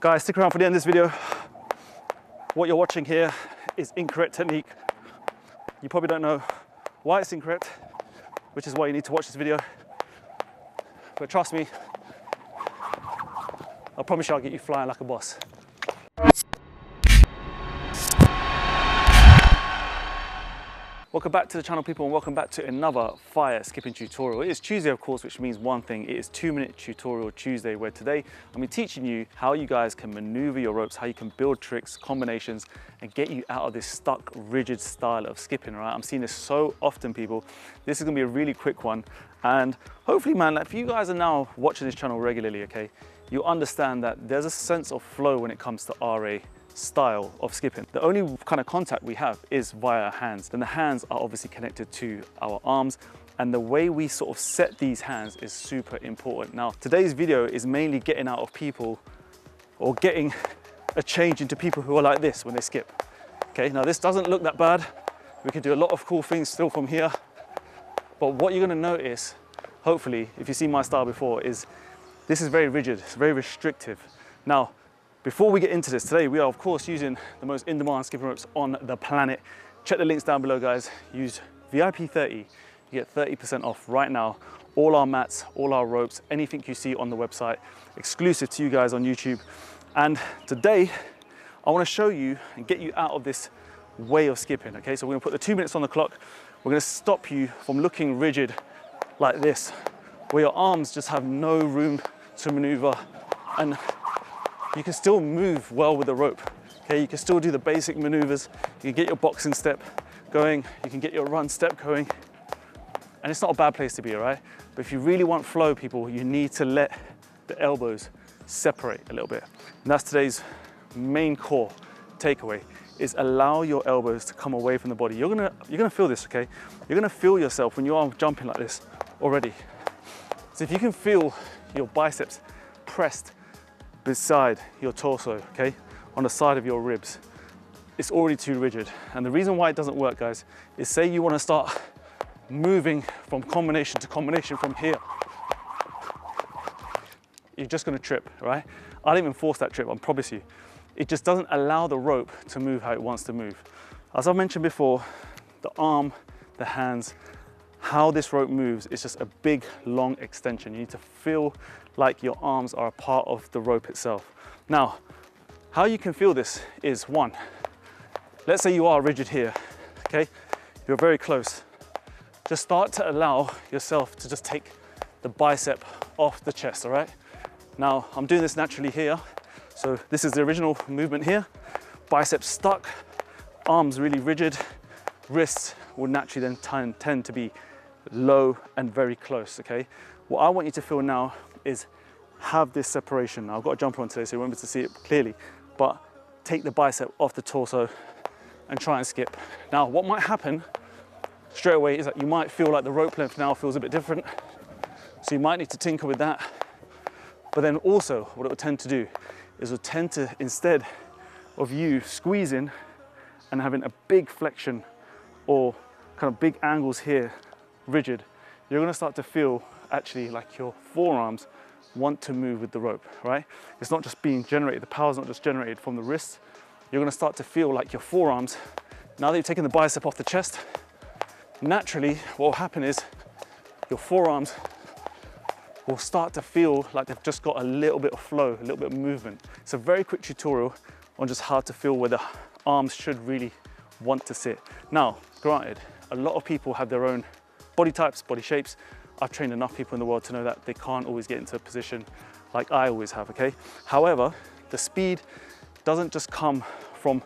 Guys, stick around for the end of this video. What you're watching here is incorrect technique. You probably don't know why it's incorrect, which is why you need to watch this video. But trust me, I promise you I'll get you flying like a boss. Welcome back to the channel, people, and welcome back to another fire skipping tutorial. It is Tuesday, of course, which means one thing. It is 2-minute tutorial Tuesday, where today I'm teaching you how you guys can maneuver your ropes, how you can build tricks, combinations, and get you out of this stuck, rigid style of skipping, right? I'm seeing this so often, people. This is gonna be a really quick one. And hopefully, man, if you guys are now watching this channel regularly, okay, you understand that there's a sense of flow when it comes to RA style of skipping. The only kind of contact we have is via our hands. Then the hands are obviously connected to our arms, and the way we sort of set these hands is super important. Now, today's video is mainly getting out of people, or getting a change into people who are like this when they skip. Okay, now this doesn't look that bad. We can do a lot of cool things still from here. But what you're gonna notice, hopefully, if you've seen my style before, is this is very rigid, it's very restrictive. Now, before we get into this, today we are of course using the most in-demand skipping ropes on the planet. Check the links down below, guys. Use VIP30, you get 30% off right now. All our mats, all our ropes, anything you see on the website, exclusive to you guys on YouTube. And today, I wanna show you and get you out of this way of skipping, okay? So we're gonna put the 2 minutes on the clock. We're gonna stop you from looking rigid like this, where your arms just have no room to maneuver, and you can still move well with the rope, okay? You can still do the basic maneuvers. You can get your boxing step going. You can get your run step going. And it's not a bad place to be, all right? But if you really want flow, people, you need to let the elbows separate a little bit. And that's today's main core takeaway, is allow your elbows to come away from the body. You're gonna feel this, okay? You're gonna feel yourself when you are jumping like this already. So if you can feel your biceps pressed beside your torso, okay, on the side of your ribs, it's already too rigid. And the reason why it doesn't work, guys, is say you want to start moving from combination to combination from here, you're just going to trip, right? I didn't even force that trip, I promise you. It just doesn't allow the rope to move how it wants to move. As I mentioned before, the arm, the hands, how this rope moves is just a big, long extension. You need to feel like your arms are a part of the rope itself. Now, how you can feel this is, one, let's say you are rigid here, okay? You're very close. Just start to allow yourself to just take the bicep off the chest, all right? Now, I'm doing this naturally here. So this is the original movement here. Biceps stuck, arms really rigid, wrists will naturally then tend to be low and very close, okay? What I want you to feel now is have this separation. Now, I've got a jumper on today, so you won't be able to see it clearly, but take the bicep off the torso and try and skip. Now, what might happen straight away is that you might feel like the rope length now feels a bit different, so you might need to tinker with that. But then also, what it will tend to do is it will tend to, instead of you squeezing and having a big flexion or kind of big angles here, rigid, you're gonna start to feel actually like your forearms want to move with the rope, right? It's not just being generated, the power's not just generated from the wrist. You're gonna start to feel like your forearms, now that you've taken the bicep off the chest, naturally what will happen is your forearms will start to feel like they've just got a little bit of flow, a little bit of movement. It's a very quick tutorial on just how to feel where the arms should really want to sit. Now, granted, a lot of people have their own body types, body shapes. I've trained enough people in the world to know that they can't always get into a position like I always have, okay? However, the speed doesn't just come from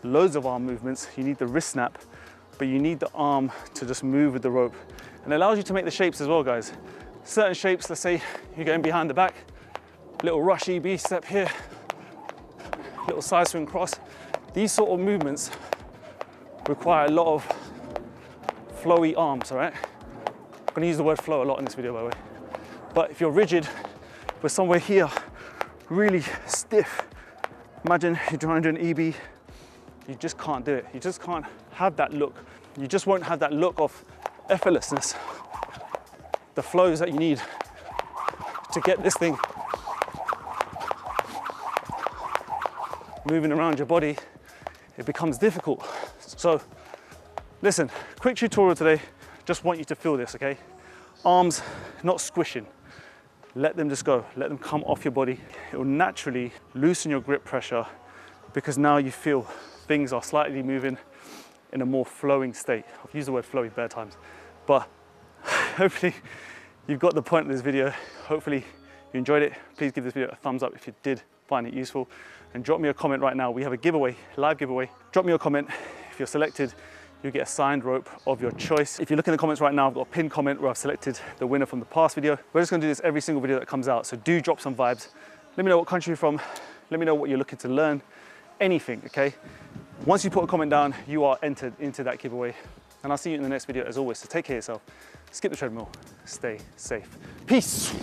loads of arm movements. You need the wrist snap, but you need the arm to just move with the rope. And it allows you to make the shapes as well, guys. Certain shapes, let's say you're going behind the back, little rush EB step here, little side swing cross. These sort of movements require a lot of flowy arms, all right? I'm gonna use the word flow a lot in this video, by the way. But if you're rigid, with somewhere here, really stiff, imagine you're trying to do an EB, you just can't do it. You just can't have that look. You just won't have that look of effortlessness, the flows that you need to get this thing moving around your body, it becomes difficult. So listen, quick tutorial today. Just want you to feel this, okay? Arms not squishing. Let them just go. Let them come off your body. It will naturally loosen your grip pressure because now you feel things are slightly moving in a more flowing state. I've used the word flowy bare times, but hopefully you've got the point of this video. Hopefully you enjoyed it. Please give this video a thumbs up if you did find it useful, and drop me a comment right now. We have a giveaway, live giveaway. Drop me a comment. If you're selected, you get a signed rope of your choice. If you look in the comments right now, I've got a pinned comment where I've selected the winner from the past video. We're just gonna do this every single video that comes out, so do drop some vibes. Let me know what country you're from. Let me know what you're looking to learn. Anything, okay? Once you put a comment down, you are entered into that giveaway. And I'll see you in the next video as always. So take care of yourself, skip the treadmill, stay safe. Peace.